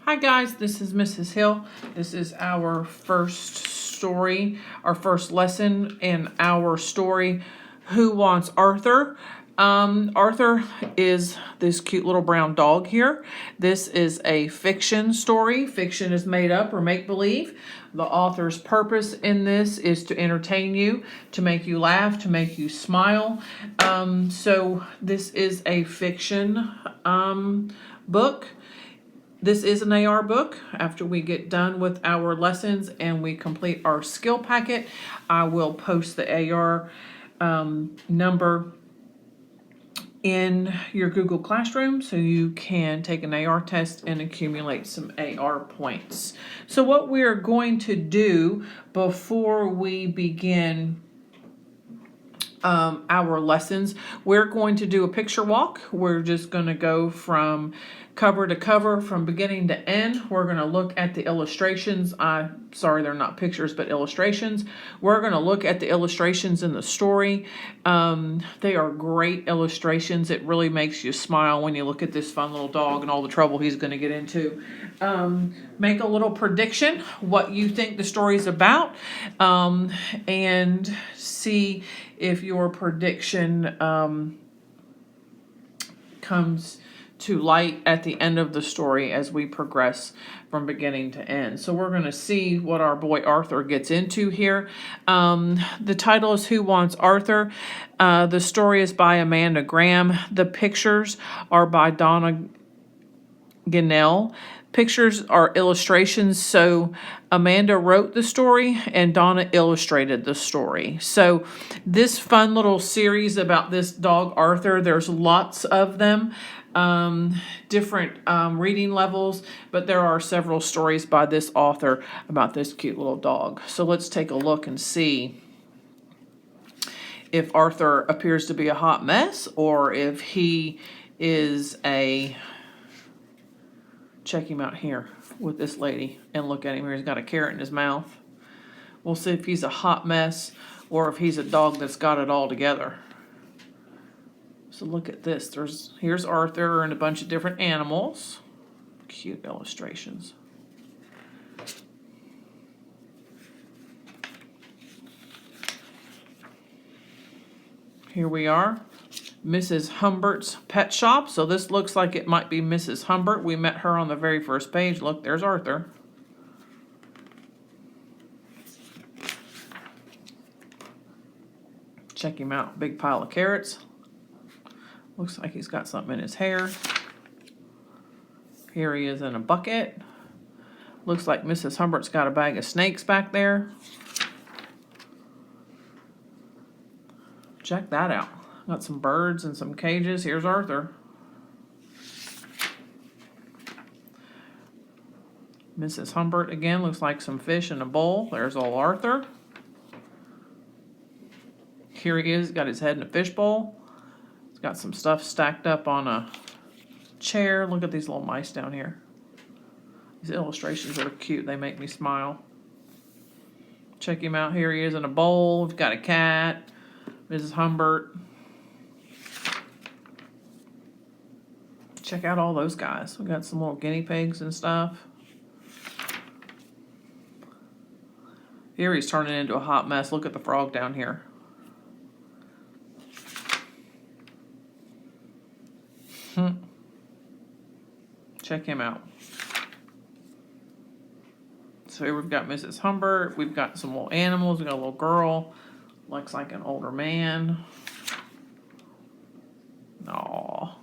Hi guys, this is Mrs. Hill. This is our first story, our first lesson in our story, Who Wants Arthur? Arthur is this cute little brown dog here. This is a fiction story. Fiction is made up or make-believe. The author's purpose in this is to entertain you, to make you laugh, to make you smile. So this is a fiction book. This is an AR book. After we get done with our lessons and we complete our skill packet, I will post the AR number in your Google Classroom so you can take an AR test and accumulate some AR points. So what we're going to do before we begin our lessons, we're going to do a picture walk. We're just going to go from cover to cover, from beginning to end. We're going to look at the illustrations. Sorry, they're not pictures, but illustrations. We're going to look at the illustrations in the story. They are great illustrations. It really makes you smile when you look at this fun little dog and all the trouble he's going to get into. Make a little prediction what you think the story's about, and see if your prediction comes to light at the end of the story as we progress from beginning to end. So we're going to see what our boy Arthur gets into here. The title is Who Wants Arthur? The story is by Amanda Graham. The pictures are by Donna Ginnell. Pictures are illustrations, so Amanda wrote the story and Donna illustrated the story. So this fun little series about this dog Arthur, there's lots of them, different reading levels, but there are several stories by this author about this cute little dog. So let's take a look and see if Arthur appears to be a hot mess or if he is a... Check him out here with this lady and look at him here. He's got a carrot in his mouth. We'll see if he's a hot mess or if he's a dog that's got it all together. So look at this. Here's Arthur and a bunch of different animals. Cute illustrations. Here we are. Mrs. Humbert's pet shop. So this looks like it might be Mrs. Humbert. We met her on the very first page. Look, there's Arthur. Check him out. Big pile of carrots. Looks like he's got something in his hair. Here he is in a bucket. Looks like Mrs. Humbert's got a bag of snakes back there. Check that out. Got some birds and some cages. Here's Arthur. Mrs. Humbert again, looks like some fish in a bowl. There's old Arthur. Here he is, got his head in a fish bowl. He's got some stuff stacked up on a chair. Look at these little mice down here. These illustrations are cute. They make me smile. Check him out. Here he is in a bowl. We've got a cat. Mrs. Humbert. Check out all those guys. We got some little guinea pigs and stuff. Here he's turning into a hot mess. Look at the frog down here. Check him out. So here we've got Mrs. Humbert. We've got some little animals. We've got a little girl. Looks like an older man. Aww.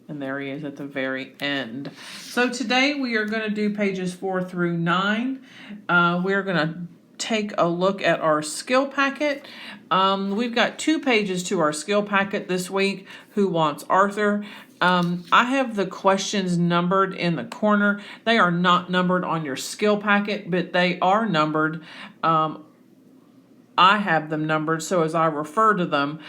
And there he is at the very end. So today we are going to do pages 4 through 9. We're going to take a look at our skill packet. We've got 2 pages to our skill packet this week. Who Wants Arthur? I have the questions numbered in the corner. They are not numbered on your skill packet, but they are numbered. I have them numbered, so as I refer to them,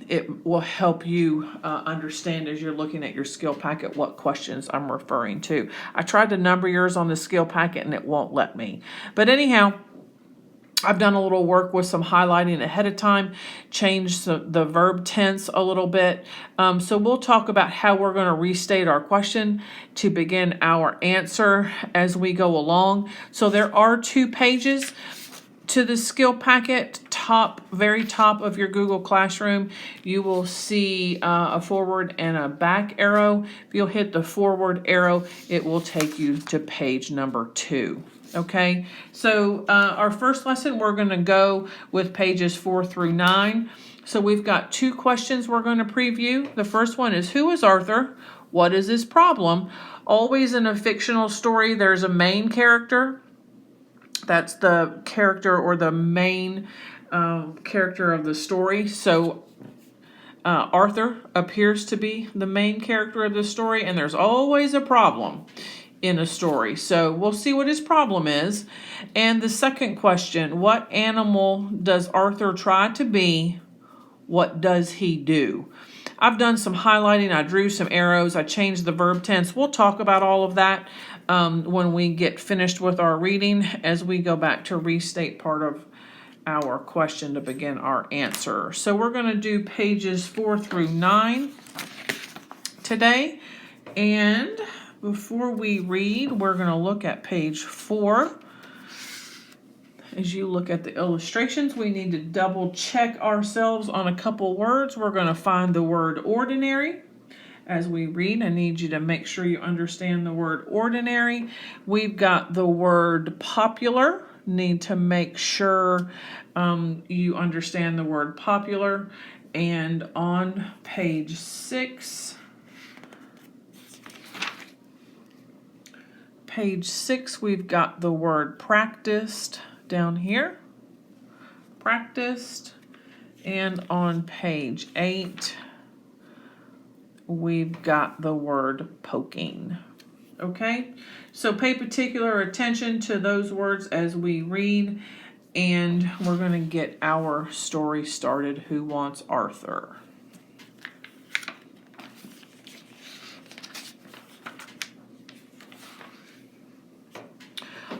it will help you understand as you're looking at your skill packet what questions I'm referring to. I tried to number yours on the skill packet and it won't let me. But anyhow, I've done a little work with some highlighting ahead of time, changed the verb tense a little bit. So we'll talk about how we're going to restate our question to begin our answer as we go along. So there are 2 pages to the skill packet. Very top of your Google Classroom, you will see a forward and a back arrow. If you'll hit the forward arrow, it will take you to page number 2. Okay, so our first lesson, we're going to go with pages 4 through 9. So we've got 2 questions we're going to preview. The first one is, who is Arthur? What is his problem? Always in a fictional story, there's a main character. That's the character or the main character of the story. So Arthur appears to be the main character of the story, and there's always a problem in a story. So we'll see what his problem is. And the second question, what animal does Arthur try to be? What does he do? I've done some highlighting. I drew some arrows. I changed the verb tense. We'll talk about all of that when we get finished with our reading, as we go back to restate part of our question to begin our answer. So we're going to do pages 4 through 9 today. And before we read, we're going to look at page 4. As you look at the illustrations, we need to double check ourselves on a couple words. We're going to find the word ordinary. As we read, I need you to make sure you understand the word ordinary. We've got the word popular. Need to make sure you understand the word popular. And on page 6, we've got the word practiced down here. Practiced. And on page 8, we've got the word poking. Okay, so pay particular attention to those words as we read, and we're going to get our story started. Who wants Arthur?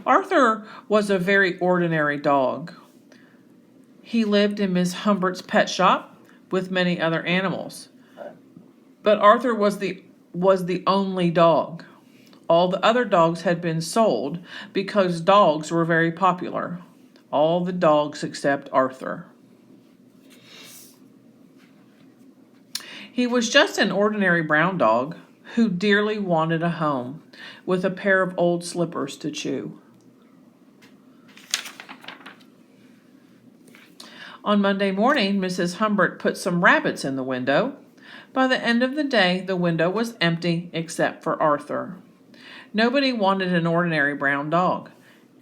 Arthur was a very ordinary dog. He lived in Miss Humbert's pet shop with many other animals. But Arthur was the only dog. All the other dogs had been sold because dogs were very popular. All the dogs except Arthur. He was just an ordinary brown dog who dearly wanted a home with a pair of old slippers to chew. On Monday morning, Mrs. Humbert put some rabbits in the window. By the end of the day, the window was empty except for Arthur. Nobody wanted an ordinary brown dog.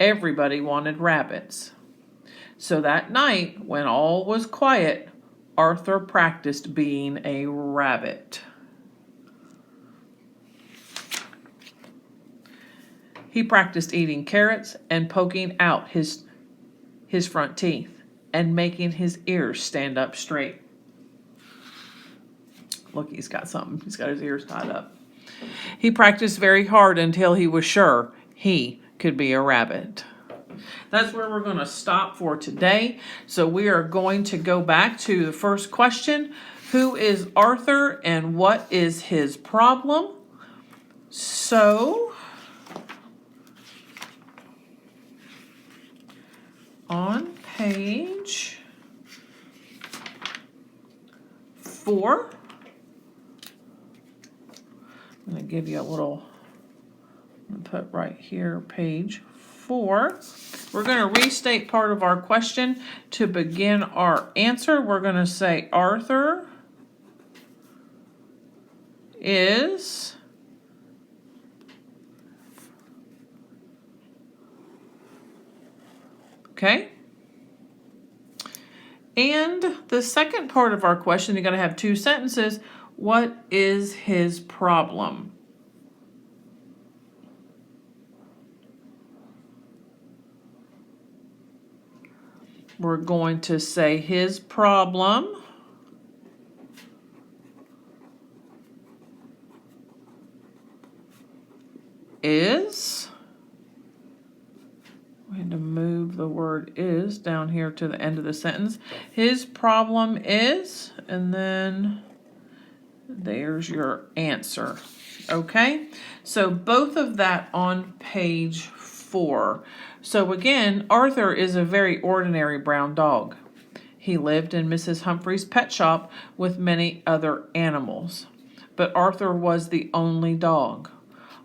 Everybody wanted rabbits. So that night, when all was quiet, Arthur practiced being a rabbit. He practiced eating carrots and poking out his front teeth and making his ears stand up straight. Look, he's got something. He's got his ears tied up. He practiced very hard until he was sure he could be a rabbit. That's where we're going to stop for today. So we are going to go back to the first question. Who is Arthur and what is his problem? So on page 4, I'm going to give you a little, I'm going to put right here, page 4. We're going to restate part of our question to begin our answer. We're going to say Arthur is okay. And the second part of our question, you're going to have 2 sentences. What is his problem? We're going to say his problem is, we had to move the word is down here to the end of the sentence. His problem is, and then there's your answer. Okay, so both of that on page 4. So again, Arthur is a very ordinary brown dog. He lived in Mrs. Humphrey's pet shop with many other animals, but Arthur was the only dog.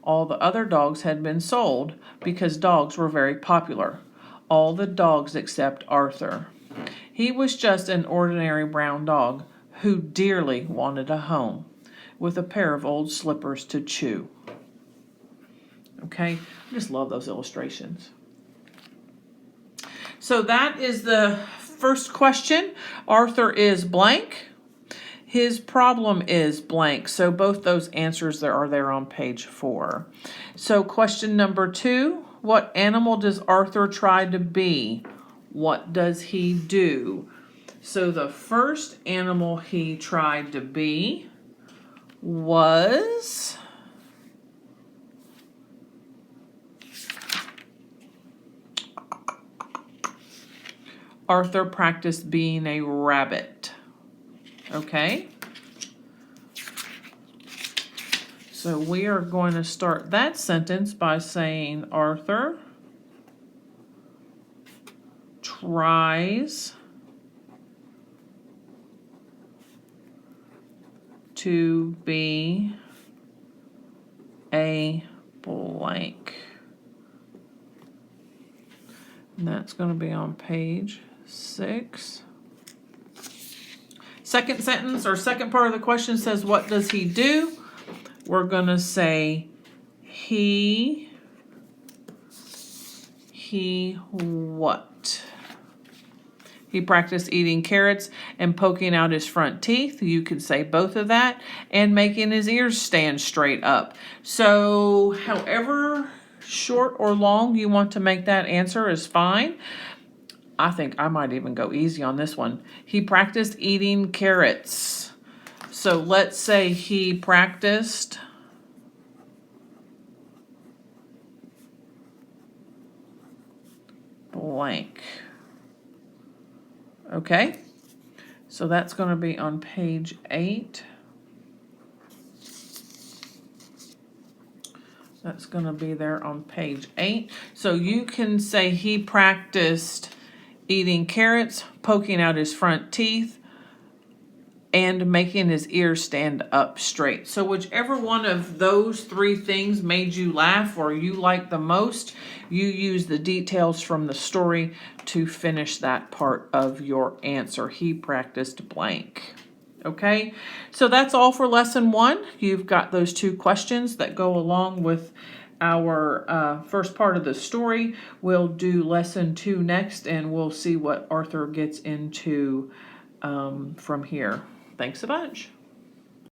All the other dogs had been sold because dogs were very popular. All the dogs except Arthur. He was just an ordinary brown dog who dearly wanted a home with a pair of old slippers to chew. Okay, I just love those illustrations. So that is the first question. Arthur is blank. His problem is blank. So both those answers are there on page 4. So question number 2, what animal does Arthur try to be? What does he do? So the first animal he tried to be was Arthur practiced being a rabbit. Okay? So we are going to start that sentence by saying Arthur tries to be a blank. And that's going to be on page 6. Second sentence or second part of the question says, what does he do? We're going to say he what? He practiced eating carrots and poking out his front teeth. You could say both of that, and making his ears stand straight up. So however short or long you want to make that answer is fine. I think I might even go easy on this one. He practiced eating carrots. So let's say he practiced blank. Okay, so that's going to be on page 8. That's going to be there on page 8. So you can say he practiced eating carrots, poking out his front teeth, and making his ears stand up straight. So whichever one of those 3 things made you laugh or you like the most, you use the details from the story to finish that part of your answer. He practiced blank. Okay, so that's all for lesson 1. You've got those 2 questions that go along with our first part of the story. We'll do lesson 2 next, and we'll see what Arthur gets into from here. Thanks a bunch.